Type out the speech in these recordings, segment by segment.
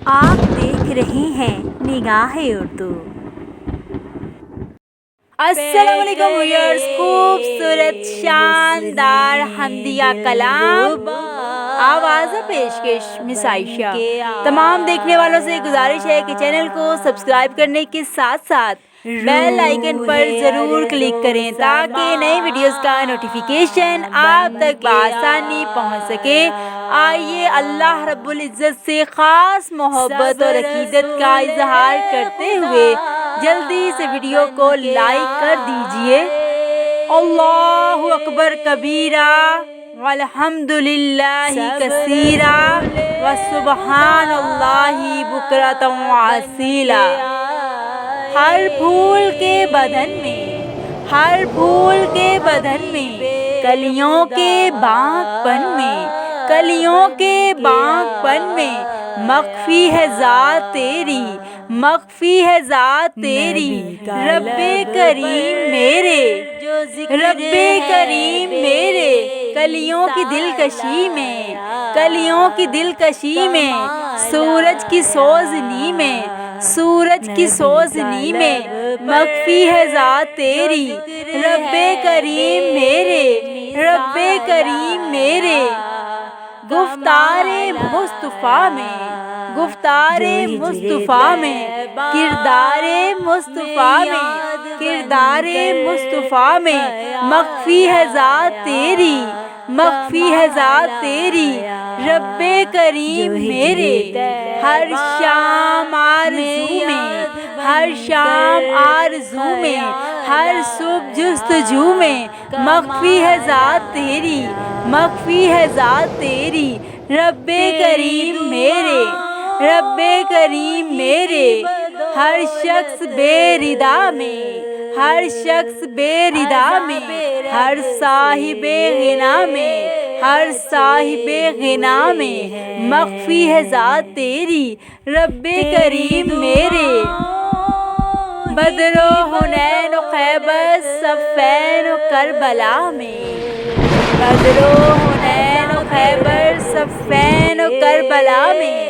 آپ دیکھ رہے ہیں نگاہ اردو۔ السلام علیکم ویورز، خوبصورت شاندار حمدیہ کلام آواز پیشکش مس عائشہ۔ تمام دیکھنے والوں سے گزارش ہے کہ چینل کو سبسکرائب کرنے کے ساتھ ساتھ بیل آئیکن پر ضرور کلک کریں تاکہ نئی ویڈیوز کا نوٹیفیکیشن آپ تک بآسانی پہنچ سکے۔ آئیے اللہ رب العزت سے خاص محبت اور عقیدت کا اظہار کرتے ہوئے جلدی سے ویڈیو کو لائک کر دیجئے۔ اللہ اکبر کبیرہ والحمد للہ کثیرہ وسبحان اللہ بکرۃ واسیلا۔ ہر پھول کے بدن میں، ہر پھول کے بدن میں، کلیوں کے باغ پن میں، کلیوں کے باغ پن میں مخفی ہے ذات تیری، مخفی ہے ذات تیری۔ رب کریم میرے، رب کریم میرے، کلیوں کی دلکشی میں، کلیوں کی دلکشی میں، سورج کی سوزنی میں، سورج کی سوزنی میں مخفی ہے ذات تیری۔ رب کریم میرے، رب کریم میرے۔ گفتار مصطفیٰ میں، گفتار مصطفیٰ میں، کردار مصطفیٰ میں، کردار مصطفیٰ میں مخفی ہے ذات تیری، مخفی ہے ذات تیری۔ رب کریم میرے، ہر شام آرزو میں، ہر شام آرزو میں، ہر صبح جستجو میں مخفی ہے ذات تیری، مخفی ہے ذات تیری۔ رب کریم میرے، رب کریم میرے۔ ہر شخص بے ردا میں، ہر شخص بے ردا میں، ہر صاحب غنا میں، ہر صاحب غنا میں مخفی ہے ذات تیری۔ رب کریم میرے۔ بدر و حنین و خیبر صفین و کربلا میں، بدر و حنین و خیبر صفین و کربلا میں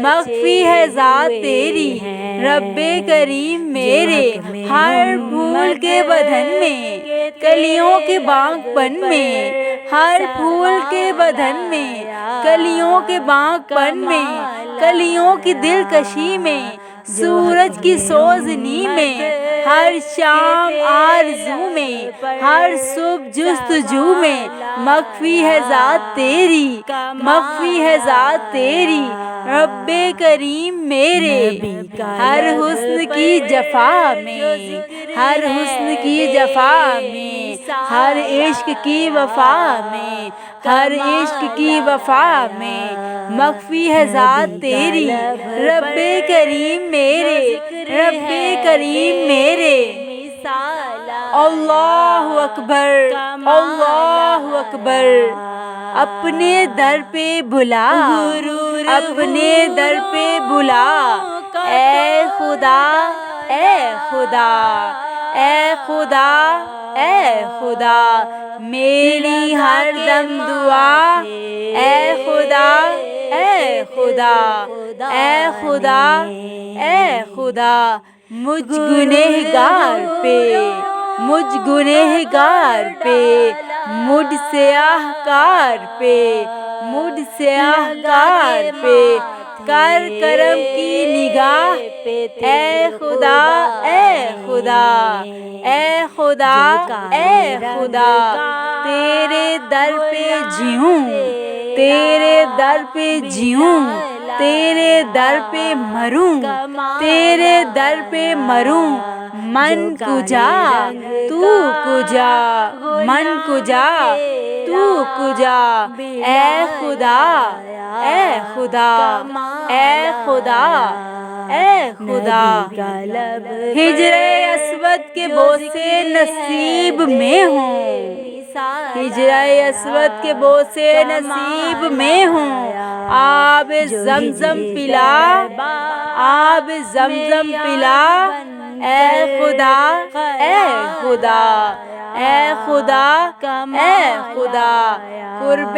مخفی ہے ذات تیری۔ رب کریم میرے۔ ہر پھول کے بدن میں، کلیوں کے باغ پن میں، ہر پھول کے بدن میں، کلیوں کے باغ پن میں، کلیوں کی دلکشی میں، سورج کی سوزنی میں، ہر شام آرزو میں، ہر صبح جستجو میں مخفی ہے ذات تیری، مخفی ہے ذات تیری۔ رب کریم میرے۔ ہر حسن کی جفا میں، ہر حسن کی جفا میں، ہر عشق کی وفا میں، ہر عشق کی وفا میں مخفی ہے ذات تیری۔ رب کریم میرے، رب کریم میرے۔ اللہ اکبر، اللہ اکبر۔ اپنے در پہ بلا، اپنے در پہ بلا، اے خدا، اے خدا، اے خدا، اے خدا۔ میری ہر دم دعا، اے خدا، اے خدا، اے خدا، اے خدا۔ مجھ گنہگار پہ، مجھ گنہگار پہ، مجھ سیاہ کار پہ، مجھ سیاہ کار پہ کر کرم کی نگاہ۔ اے خدا، اے خدا، اے خدا، اے خدا۔ تیرے در پہ جیوں، تیرے در پہ جیوں، تیرے در پہ مروں، تیرے در پہ مروں۔ من کجا، تو کجا، من کجا، تو کجا۔ اے خدا، اے خدا، اے خدا، اے خدا۔ ہجر اسود کے بوسے نصیب میں ہوں، ہجر اسود کے بوسے نصیب میں ہوں۔ آب زمزم پلا، آب زمزم پلا۔ اے خدا، اے خدا، اے خدا قرب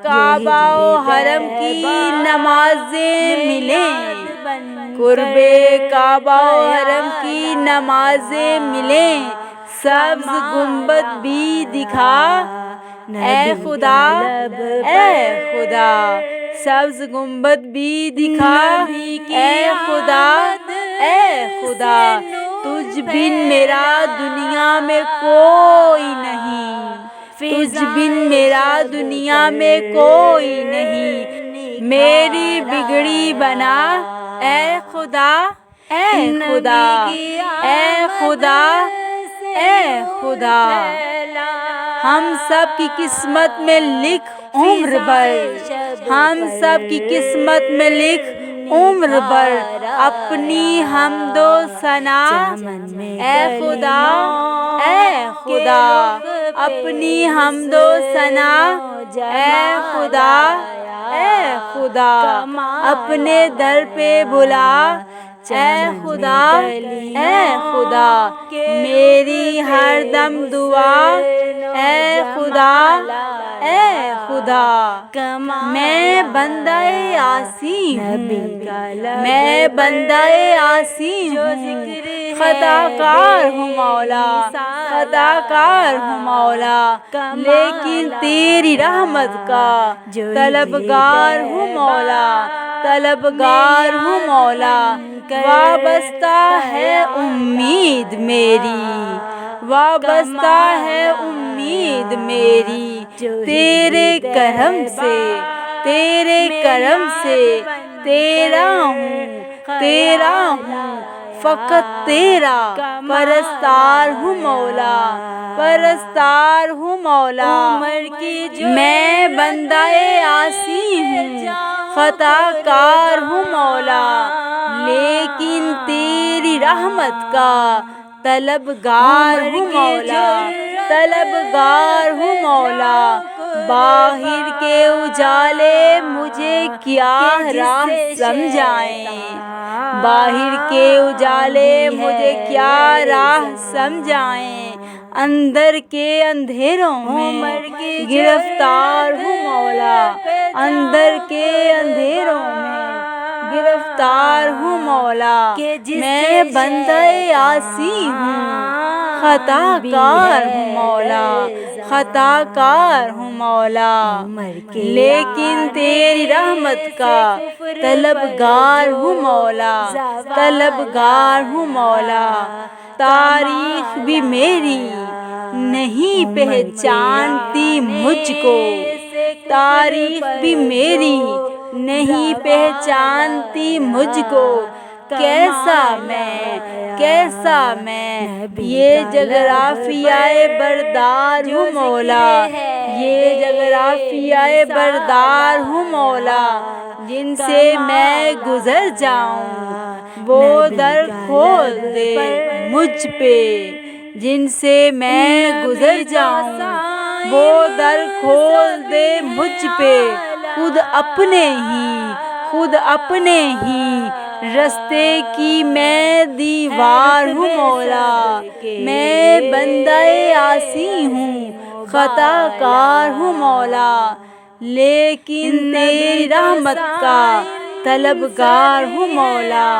کعبہ و حرم کی نمازیں ملیں، قرب کعبہ و حرم کی نمازیں ملیں، سبز گنبد بھی دکھا اے خدا سبز گنبد بھی دکھا اے خدا تجھ بن میرا دنیا میں کوئی نہیں، تجھ بن میرا دنیا میں کوئی نہیں، میری بگڑی بنا اے خدا ہم سب کی قسمت میں لکھ عمر بھر، ہم سب کی قسمت میں لکھ عمر بھر اپنی حمد و ثنا اے خدا اپنی حمد و ثنا اے خدا اپنے در پہ بلا اے خدا میری ہر دم دعا اے خدا میں بندہ عاصی ہوں، میں بندہ عاصی ہوں، خطا کار ہوں مولا، لیکن تیری رحمت کا طلبگار ہوں مولا، وابستہ ہے امید میری تیرے کرم سے تیرا ہوں فقط تیرا پرستار ہوں مولا، میں بندہ عاصی ہوں، خطا کار ہوں مولا، لیکن تیری رحمت کا طلبگار ہوں مولا، باہر کے اجالے مجھے کیا راہ سمجھائیں، اندر کے اندھیروں میں گرفتار ہوں مولا، میں بندہ عاصی ہوں، خطا کار ہوں مولا، لیکن تیری رحمت کا طلبگار ہوں مولا، تاریخ بھی میری نہیں پہچانتی مجھ کو، کیسا میں یہ جغرافیہ بردار ہوں مولا، جن سے میں گزر جاؤں وہ در کھول دے مجھ پہ، خود اپنے ہی رستے کی میں دیوار ہوں مولا، میں بندہ عاصی ہوں، خطا کار ہوں مولا، لیکن تیری رحمت کا طلبگار ہوں مولا،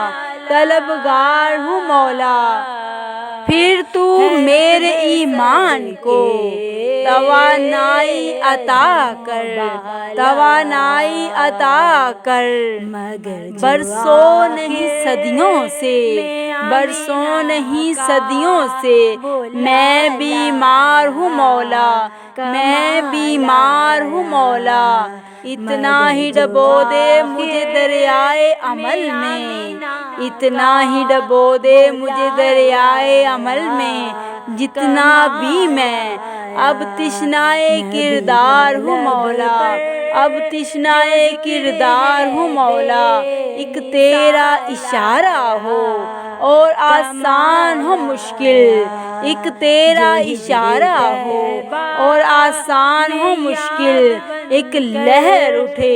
پھر تو میرے ایمان کو توانائی عطا کر، برسوں نہیں صدیوں سے میں بیمار ہوں مولا، اتنا ہی ڈبو دے مجھے دریائے عمل میں، جتنا بھی میں اب تشنائے کردار ہوں مولا، ایک تیرا اشارہ ہو اور آسان ہو مشکل، ایک لہر اٹھے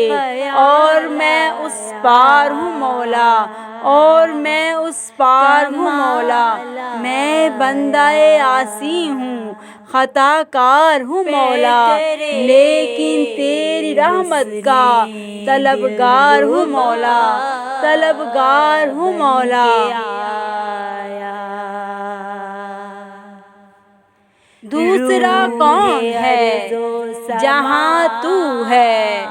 اور میں اس پار ہوں مولا، اور میں اس پار ہوں مولا، میں بندہ عاصی ہوں، خطا کار ہوں مولا، لیکن تیری رحمت کا طلبگار ہوں مولا، طلبگار ہوں مولا۔ دوسرا کون ہے جہاں تو ہے،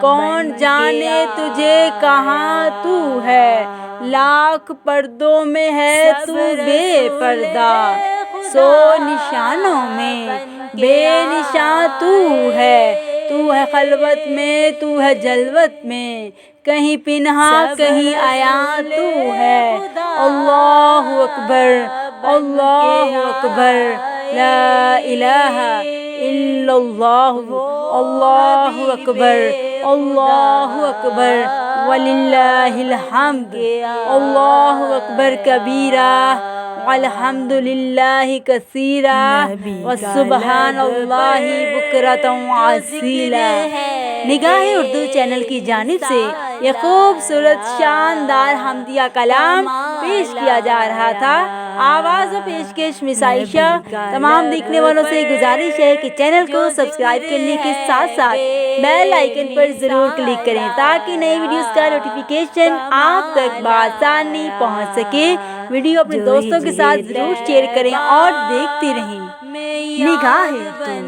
کون جانے تجھے کہاں تو ہے، لاکھ پردوں میں ہے تو بے پردہ، سو نشانوں میں بے نشاں تو ہے خلوت میں، تو ہے جلوت میں، کہیں پنہا کہیں عیاں تو ہے۔ اللہ اکبر، اللہ اکبر، لا الہ الا اللہ، اللہ اکبر، اللہ اکبر، وللہ الحمد، اللہ اکبر کبیرہ، والحمد للہ کثیرہ، وسبحان اللہ بکرۃ وعصیلا۔ نگاہ اردو چینل کی جانب سے یہ خوبصورت شاندار حمدیہ کلام پیش کیا جا رہا تھا۔ آواز و پیشکش مس عائشہ۔ تمام دیکھنے والوں سے گزارش ہے کہ چینل کو سبسکرائب کرنے کے ساتھ ساتھ بیل آئیکن پر ضرور کلک کریں تاکہ نئی ویڈیوز کا نوٹیفیکیشن آپ تک بآسانی پہنچ سکے۔ ویڈیو اپنے دوستوں کے ساتھ ضرور شیئر کریں اور دیکھتے رہیں نگاہ اردو۔